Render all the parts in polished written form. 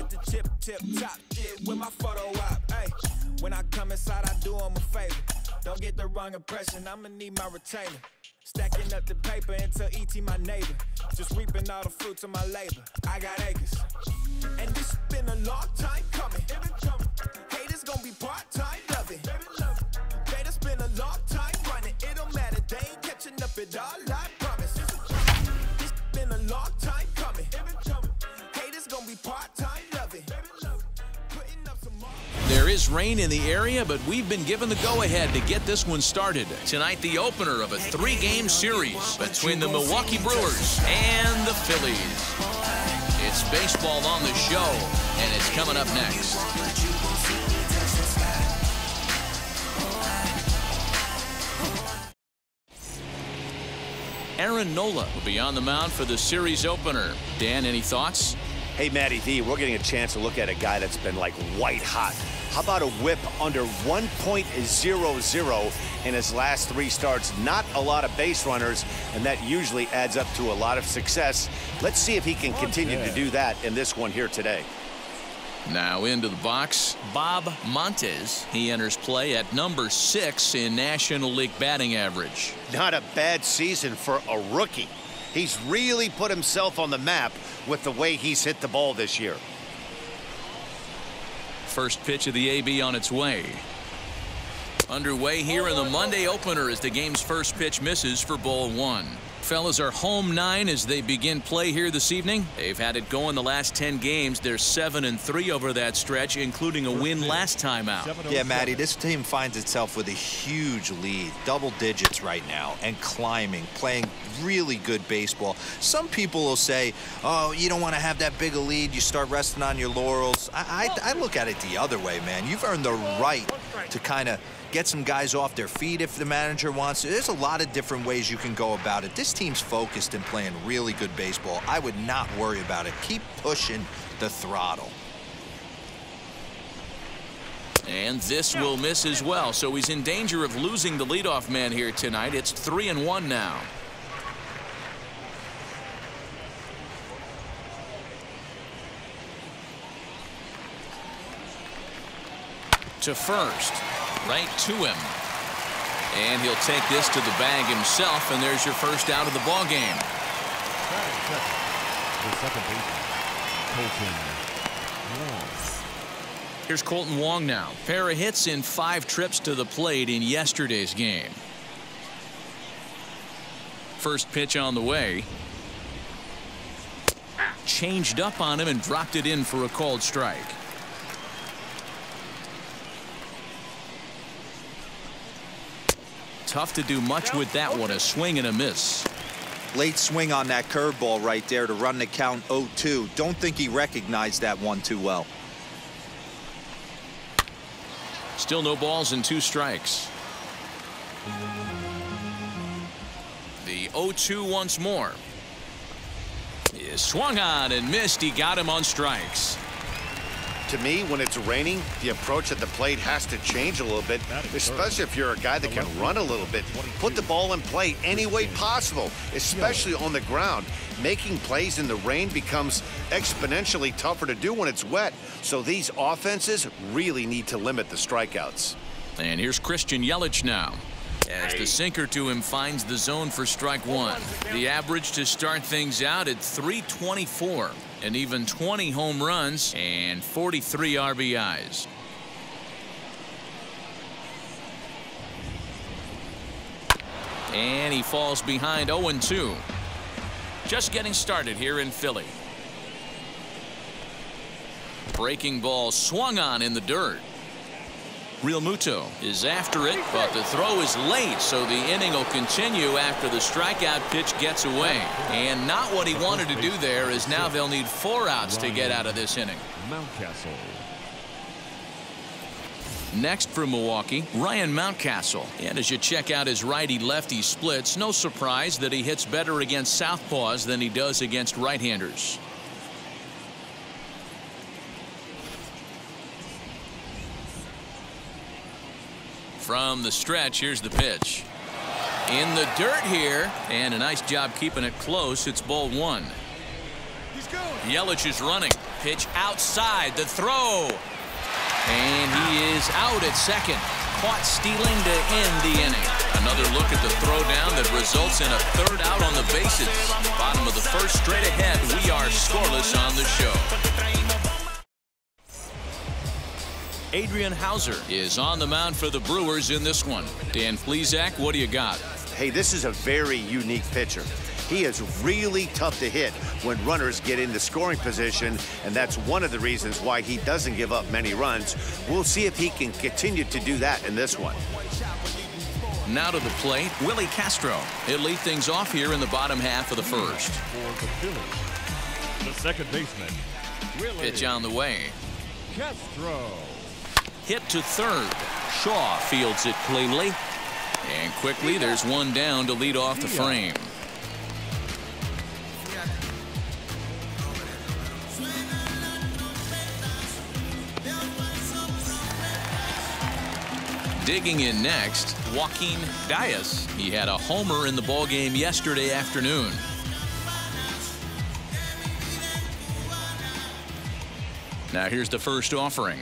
with the tip top shit with my photo op. Hey, when I come inside, I do 'em a favor. Don't get the wrong impression, I'ma need my retainer. Stacking up the paper until ET my neighbor. Just reaping all the fruits of my labor. I got acres. And this been a long time coming. Haters gonna be part-time loving. They just been a long time running. It don't matter, they ain't catching up at all, I promise. This been a long time coming. Haters gonna be part-time loving. Putting up some more. There is rain in the area, but we've been given the go-ahead to get this one started. Tonight, the opener of a 3-game series between the Milwaukee Brewers and the Phillies. It's baseball on the show, and it's coming up next. Aaron Nola will be on the mound for the series opener. Dan, any thoughts? Hey, Matty V, we're getting a chance to look at a guy that's been like white hot. How about a whip under 1.00 in his last 3 starts? Not a lot of base runners, and that usually adds up to a lot of success. Let's see if he can continue to do that in this one here today. Now into the box, Bob Montes. He enters play at number 6 in National League batting average. Not a bad season for a rookie. He's really put himself on the map with the way he's hit the ball this year. First pitch of the AB on its way. Underway here in the Monday opener as the game's first pitch misses for ball 1. Fellas are home 9 as they begin play here this evening. They've had it going the last 10 games. They're 7-3 over that stretch, including a win last time out. Yeah, Matty, this team finds itself with a huge lead, double digits right now, and climbing, playing really good baseball. Some people will say, oh, you don't want to have that big a lead. You start resting on your laurels. I look at it the other way, man. You've earned the right to kind of get some guys off their feet if the manager wants to. There's a lot of different ways you can go about it. This team's focused and playing really good baseball. I would not worry about it. Keep pushing the throttle. And this will miss as well, so he's in danger of losing the leadoff man here tonight. It's 3-1 now. To first. Right to him. And he'll take this to the bag himself, and there's your first out of the ball game. Here's Colton Wong now. Pair of hits in 5 trips to the plate in yesterday's game. First pitch on the way. Changed up on him and dropped it in for a called strike. Tough to do much with that one. A swing and a miss. Late swing on that curveball right there to run the count 0-2. Don't think he recognized that one too well. Still no balls and 2 strikes. The 0-2 once more. He swung on and missed. He got him on strikes. To me, when it's raining, the approach at the plate has to change a little bit, especially if you're a guy that can run a little bit. Put the ball in play any way possible, especially on the ground. Making plays in the rain becomes exponentially tougher to do when it's wet. So these offenses really need to limit the strikeouts. And here's Christian Yelich now, as the sinker to him finds the zone for strike 1. The average to start things out at .324. And even 20 home runs and 43 RBIs. And he falls behind 0-2. Just getting started here in Philly. Breaking ball swung on in the dirt. Real Muto is after it, but the throw is late, so the inning will continue after the strikeout pitch gets away. And not what he wanted to do there, as now they'll need 4 outs to get out of this inning. Next for Milwaukee, Ryan Mountcastle. And as you check out his righty-lefty splits, no surprise that he hits better against southpaws than he does against right-handers. From the stretch, here's the pitch. In the dirt here, and a nice job keeping it close. It's ball 1. Yelich is running. Pitch outside. The throw. And he is out at second. Caught stealing to end the inning. Another look at the throwdown that results in a third out on the bases. Bottom of the first, straight ahead. We are scoreless on the show. Adrian Houser is on the mound for the Brewers in this one. Dan Plesac, what do you got? Hey, this is a very unique pitcher. He is really tough to hit when runners get into scoring position, and that's one of the reasons why he doesn't give up many runs. We'll see if he can continue to do that in this one. Now to the plate, Willie Castro. He'll lead things off here in the bottom half of the first. For the Phillies, the second baseman, Willie Pitch on the way. Castro. Hit to third. Shaw fields it cleanly. And quickly, there's one down to lead off the frame. Digging in next, Joaquin Diaz. He had a homer in the ballgame yesterday afternoon. Now here's the first offering.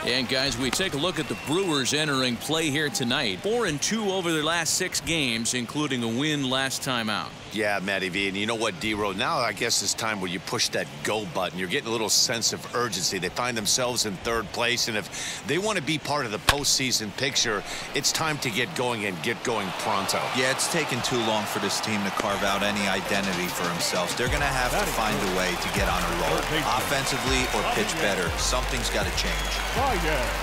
And guys, we take a look at the Brewers entering play here tonight. 4-2 over their last 6 games, including a win last time out. Yeah, Matty V, and you know what, D-Row, now I guess it's time where you push that go button. You're getting a little sense of urgency. They find themselves in third place, and if they want to be part of the postseason picture, it's time to get going and get going pronto. Yeah, it's taken too long for this team to carve out any identity for themselves. They're going to have to find a way to get on a roll, offensively or pitch better. Something's got to change.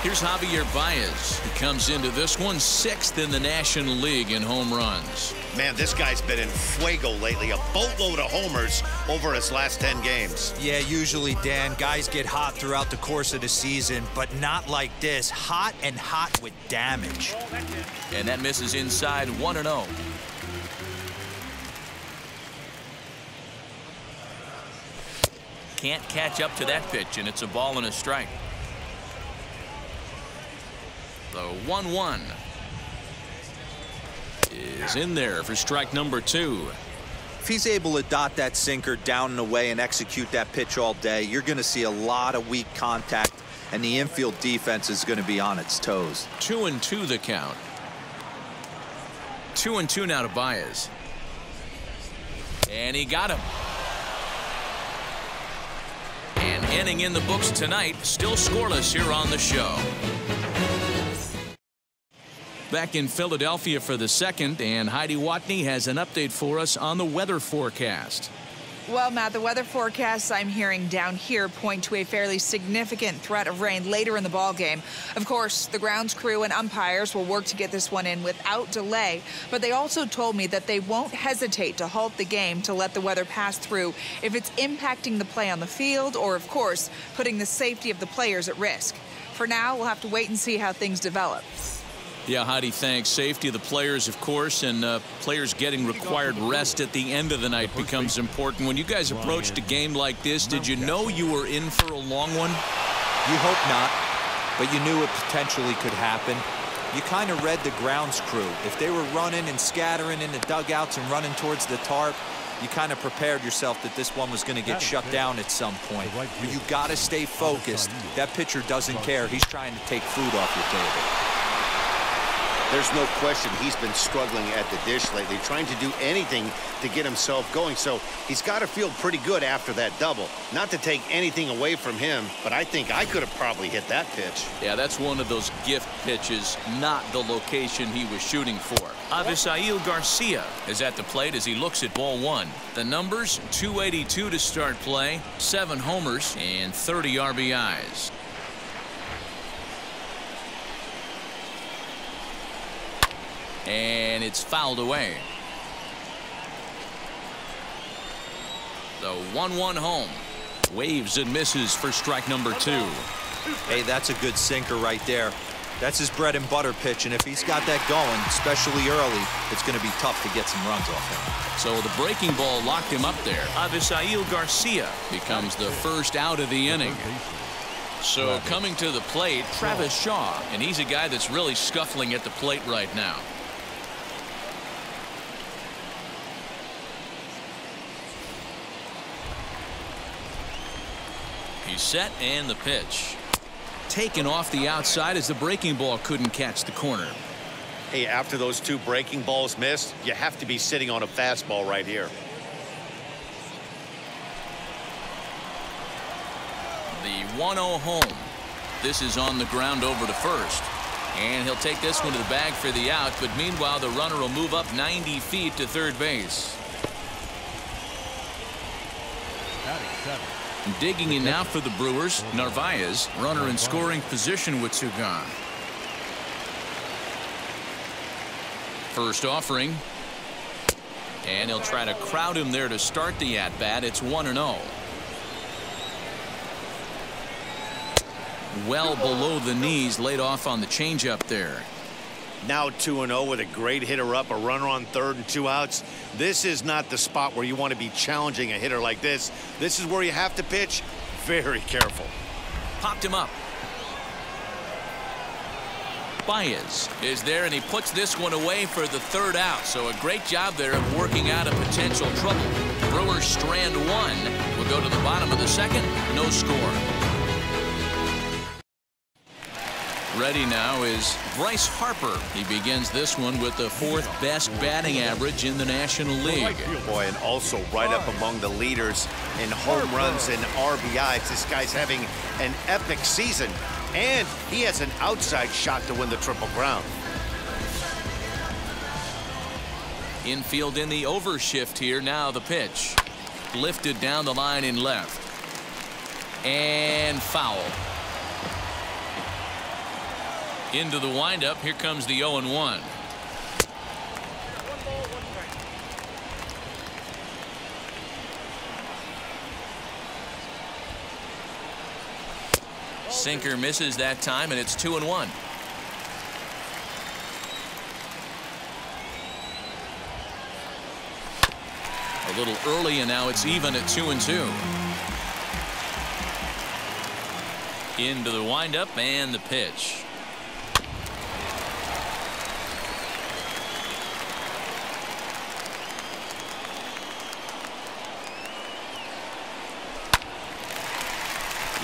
Here's Javier Baez. He comes into this one 6th in the National League in home runs. Man, this guy's been in fuego lately. A boatload of homers over his last 10 games. Yeah, usually, Dan, guys get hot throughout the course of the season, but not like this. Hot and hot with damage. And that misses inside 1-0. Can't catch up to that pitch, and it's a ball and a strike. The 1-1 is in there for strike number 2. If he's able to dot that sinker down and away and execute that pitch all day, you're going to see a lot of weak contact, and the infield defense is going to be on its toes. 2-2 the count. 2-2 now to Baez. And he got him. And inning in the books tonight, still scoreless here on the show. Back in Philadelphia for the second, and Heidi Watney has an update for us on the weather forecast. Well, Matt, the weather forecasts I'm hearing down here point to a fairly significant threat of rain later in the ballgame. Of course, the grounds crew and umpires will work to get this one in without delay, but they also told me that they won't hesitate to halt the game to let the weather pass through if it's impacting the play on the field or, of course, putting the safety of the players at risk. For now, we'll have to wait and see how things develop. Yeah, Heidi, thanks. Safety of the players, of course, and players getting required rest at the end of the night becomes important. When you guys approached a game like this, did you know you were in for a long one? You hope not, but you knew it potentially could happen. You kind of read the grounds crew. If they were running and scattering in the dugouts and running towards the tarp, you kind of prepared yourself that this one was going to get shut down at some point. But you got to stay focused. That pitcher doesn't care. He's trying to take food off your table. There's no question he's been struggling at the dish lately, trying to do anything to get himself going. So he's got to feel pretty good after that double. Not to take anything away from him, but I think I could have probably hit that pitch. Yeah, that's one of those gift pitches, not the location he was shooting for. Avisail Garcia is at the plate as he looks at ball 1. The numbers, 282 to start play, 7 homers, and 30 RBIs. And it's fouled away. The 1-1 home. Waves and misses for strike number 2. Hey, that's a good sinker right there. That's his bread and butter pitch, and if he's got that going, especially early, it's going to be tough to get some runs off him. So the breaking ball locked him up there. Avisail Garcia becomes the first out of the inning. So coming to the plate, Travis Shaw, and he's a guy that's really scuffling at the plate right now. He's set and the pitch. Taken off the outside as the breaking ball couldn't catch the corner. Hey, after those 2 breaking balls missed, you have to be sitting on a fastball right here. The 1-0 home. This is on the ground over to first. And he'll take this one to the bag for the out, but meanwhile the runner will move up 90 feet to third base. Digging in now for the Brewers, Narvaez, runner in scoring position with 2 gone. First offering. And he'll try to crowd him there to start the at-bat. It's 1-0. Well below the knees, laid off on the changeup there. Now 2-0 with a great hitter up, a runner on third and 2 outs. This is not the spot where you want to be challenging a hitter like this. This is where you have to pitch very careful. Popped him up. Baez is there, and he puts this one away for the 3rd out. So a great job there of working out a potential trouble. Brewers strand 1. We'll go to the bottom of the 2nd. No score. Ready now is Bryce Harper. He begins this one with the 4th best batting average in the National League. Boy, and also right up among the leaders in home runs and RBIs. This guy's having an epic season, and he has an outside shot to win the Triple Crown. Infield in the overshift here. Now the pitch. Lifted down the line in left. And foul. Into the windup. Here comes the 0-1. Sinker misses that time, and it's 2-1. A little early, and now it's even at 2-2. Into the windup and the pitch.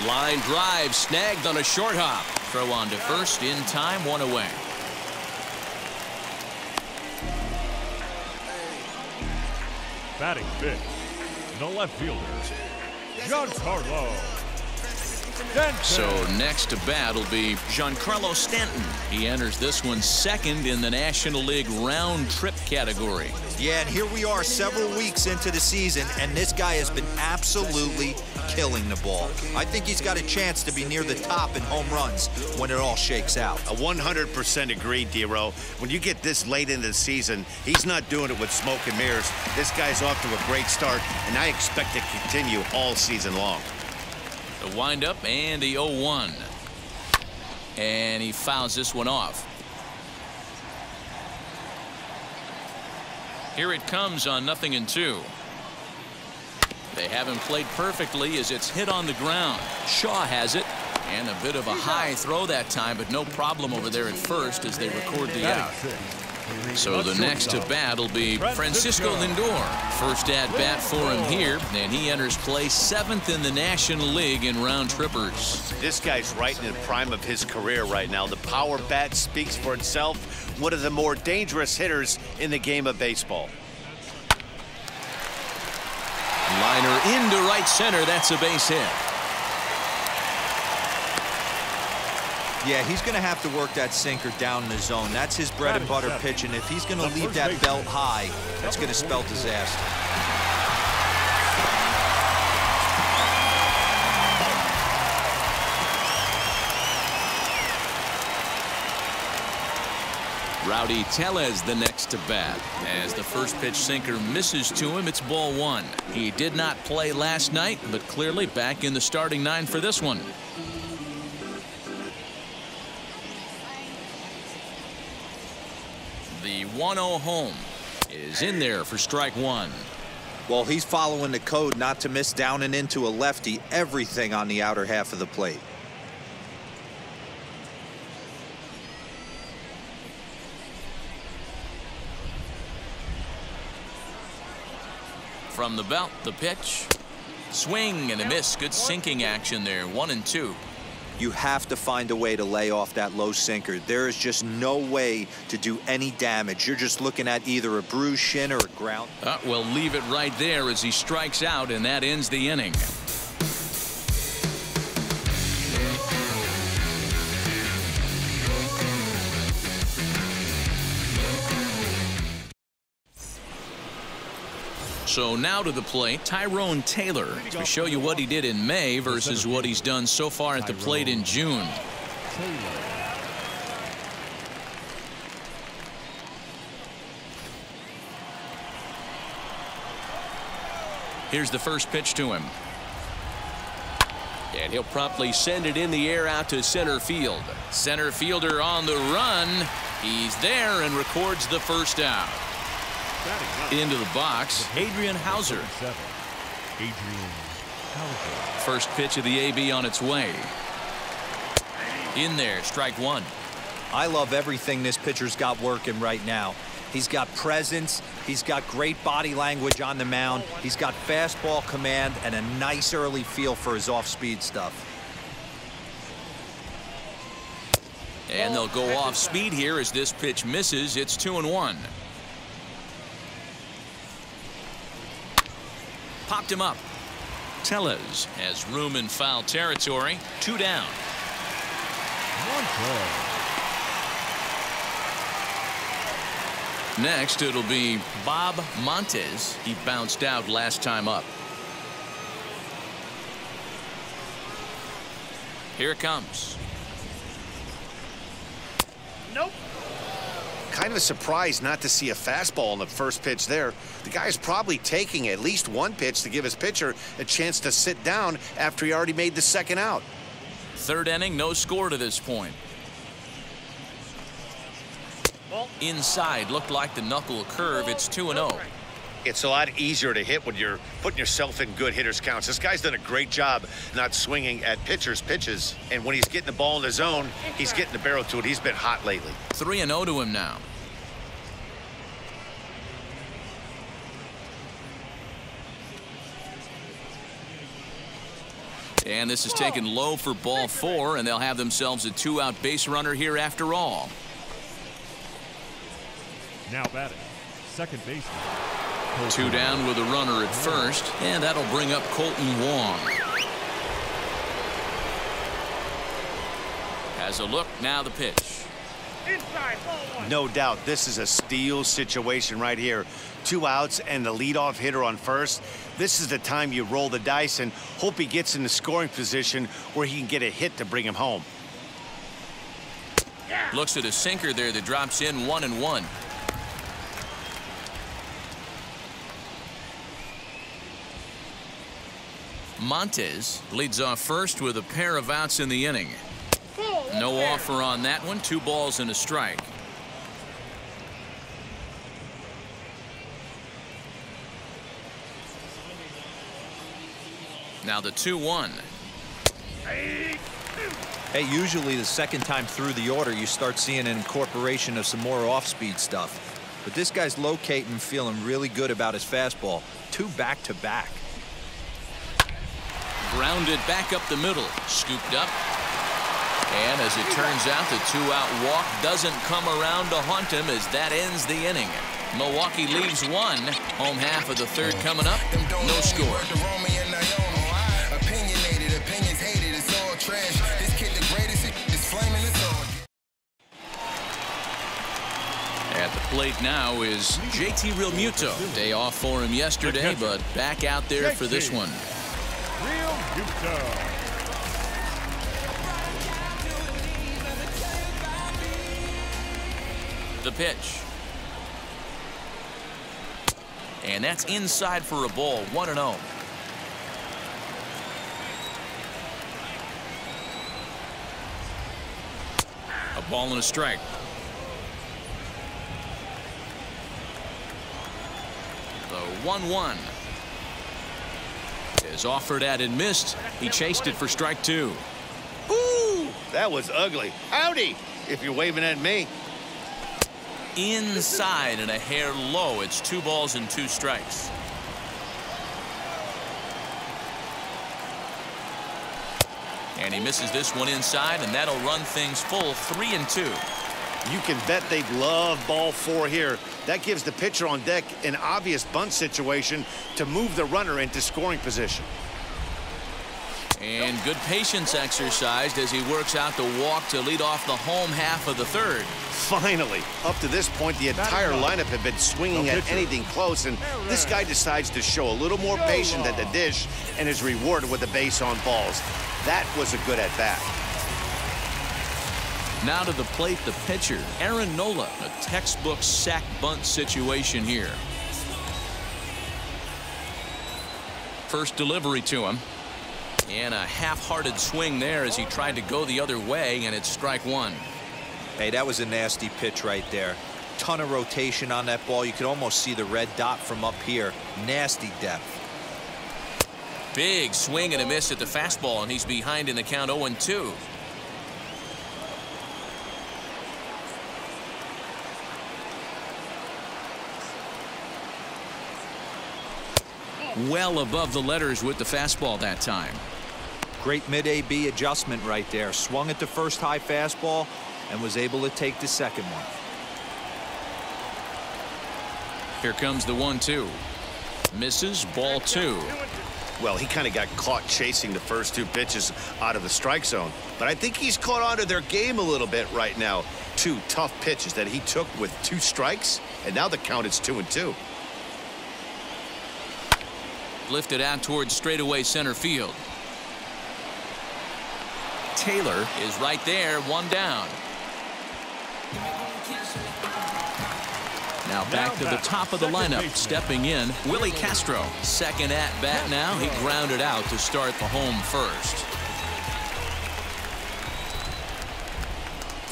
Line drive snagged on a short hop. Throw on to first in time, 1 away. Batting 5th, the left fielder, Giancarlo Stanton. So next to bat will be Giancarlo Stanton. He enters this one 2nd in the National League round trip category. Yeah, and here we are several weeks into the season, and this guy has been absolutely killing the ball. I think he's got a chance to be near the top in home runs when it all shakes out. 100% agreed, D-Row. When you get this late into the season, he's not doing it with smoke and mirrors. This guy's off to a great start, and I expect it to continue all season long. The windup and the 0-1. And he fouls this one off. Here it comes on 0-2. They haven't played perfectly as it's hit on the ground. Shaw has it, and a bit of a high throw that time, but no problem over there at first as they record the out. So the next to bat will be Francisco Lindor. First at bat for him here, and he enters play 7th in the National League in round trippers. This guy's right in the prime of his career right now. The power bat speaks for itself. One of the more dangerous hitters in the game of baseball. Liner into right center. That's a base hit. Yeah, he's going to have to work that sinker down in the zone. That's his bread and butter pitch, and if he's going to leave that belt high, that's going to spell disaster. Rowdy Tellez the next to bat. As the first pitch sinker misses to him, it's ball 1. He did not play last night, but clearly back in the starting 9 for this one. The 1-0 home is in there for strike 1. Well, he's following the code not to miss down and into a lefty. Everything on the outer half of the plate. From the belt, the pitch. Swing and a miss. Good sinking action there. 1-2. You have to find a way to lay off that low sinker. There is just no way to do any damage. You're just looking at either a bruised shin or a ground. We'll leave it right there as he strikes out, and that ends the inning. So now to the plate, Tyrone Taylor, to show you what he did in May versus what he's done so far at the plate in June. Here's the first pitch to him. And he'll promptly send it in the air out to center field. Center fielder on the run. He's there and records the first out. Into the box, Adrian Houser. First pitch of the AB on its way. In there, strike one. I love everything this pitcher's got working right now. He's got presence. He's got great body language on the mound. He's got fastball command and a nice early feel for his off-speed stuff. And they'll go off speed here as this pitch misses. It's 2-1. Popped him up. Tellez has room in foul territory. 2 down. Next, it'll be Bob Montes. He bounced out last time up. Here it comes. Nope. Kind of a surprise not to see a fastball on the first pitch there. The guy's probably taking at least one pitch to give his pitcher a chance to sit down after he already made the second out. Third inning, no score to this point. Inside, looked like the knuckle curve. It's 2-0. It's a lot easier to hit when you're putting yourself in good hitters' counts. This guy's done a great job not swinging at pitchers' pitches. And when he's getting the ball in the zone, he's getting the barrel to it. He's been hot lately. 3-0 to him now. And this is taken low for ball 4, and they'll have themselves a 2-out base runner here after all. Now batting, second baseman. 2 down with a runner at first, and that'll bring up Colton Wong. Has a look, now the pitch. No doubt this is a steal situation right here. 2 outs and the leadoff hitter on first. This is the time you roll the dice and hope he gets in the scoring position where he can get a hit to bring him home. Looks at a sinker there that drops in 1-1. Montes leads off first with a pair of outs in the inning. No offer on that one. 2 balls and a strike. Now the 2-1. Hey, usually the second time through the order you start seeing an incorporation of some more off-speed stuff. But this guy's locating, feeling really good about his fastball. 2 back-to-back. Grounded back up the middle. Scooped up. And as it turns out, the 2-out walk doesn't come around to haunt him as that ends the inning. Milwaukee leaves 1. Home half of the third coming up. No score. At the plate now is JT Realmuto. Day off for him yesterday, but back out there for this one. The pitch. And that's inside for a ball. 1-0. A ball and a strike. The 1-1 is offered at and missed. He chased it for strike 2. Ooh, that was ugly. Howdy, if you're waving at me. Inside and a hair low. It's 2 balls and 2 strikes. And he misses this one inside, and that'll run things full 3-2. You can bet they'd love ball 4 here. That gives the pitcher on deck an obvious bunt situation to move the runner into scoring position. And good patience exercised as he works out the walk to lead off the home half of the third. Finally, up to this point, the entire lineup had been swinging at anything close, and this guy decides to show a little more patience at the dish and is rewarded with a base on balls. That was a good at-bat. Now to the plate, the pitcher, Aaron Nola. A textbook sack bunt situation here. First delivery to him. And a half-hearted swing there as he tried to go the other way, and it's strike one. Hey, that was a nasty pitch right there. Ton of rotation on that ball. You could almost see the red dot from up here. Nasty depth. Big swing and a miss at the fastball, and he's behind in the count 0-2. Well above the letters with the fastball that time. Great mid-AB adjustment right there. Swung at the first high fastball and was able to take the second one. Here comes the 1-2. Misses, ball 2. Well, he kind of got caught chasing the first 2 pitches out of the strike zone. But I think he's caught on to their game a little bit right now. 2 tough pitches that he took with 2 strikes, and now the count is 2-2. Lifted out towards straightaway center field. Taylor is right there, 1 down. Now back to the top of the lineup. Stepping in, Willie Castro. Second at bat now. He grounded out to start the home first.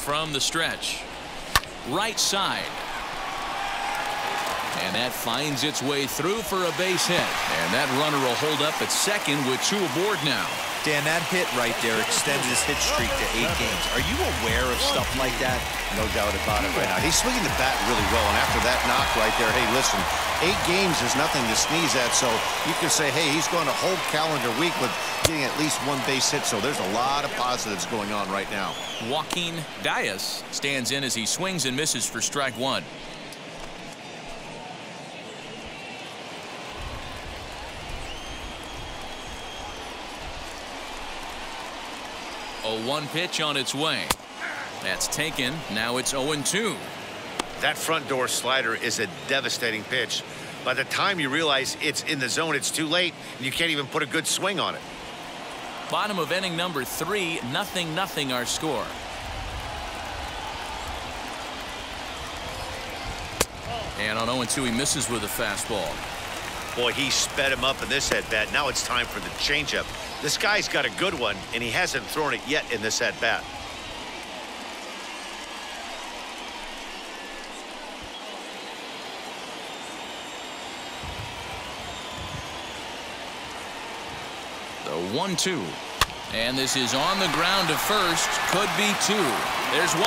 From the stretch. Right side. And that finds its way through for a base hit. And that runner will hold up at second with 2 aboard now. Dan, that hit right there extends his hit streak to 8 games. Are you aware of stuff like that? No doubt about it right now. He's swinging the bat really well, and after that knock right there, hey, listen, 8 games is nothing to sneeze at, so you can say, hey, he's going a whole calendar week with getting at least 1 base hit, so there's a lot of positives going on right now. Joaquin Diaz stands in as he swings and misses for strike 1. A 1 pitch on its way. That's taken. Now it's 0-2. That front door slider is a devastating pitch. By the time you realize it's in the zone, it's too late, and you can't even put a good swing on it. Bottom of inning number 3, 0-0 our score. And on 0-2, he misses with a fastball. Boy, he sped him up in this at-bat. Now it's time for the changeup. This guy's got a good one, and he hasn't thrown it yet in this at-bat. The 1-2. And this is on the ground to first. Could be 2. There's 1.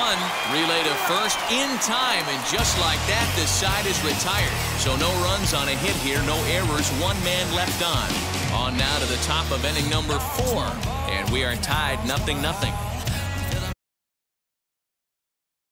Relay to first in time. And just like that, this side is retired. So no runs on a hit here. No errors. 1 man left on. On now to the top of inning number 4. And we are tied 0-0.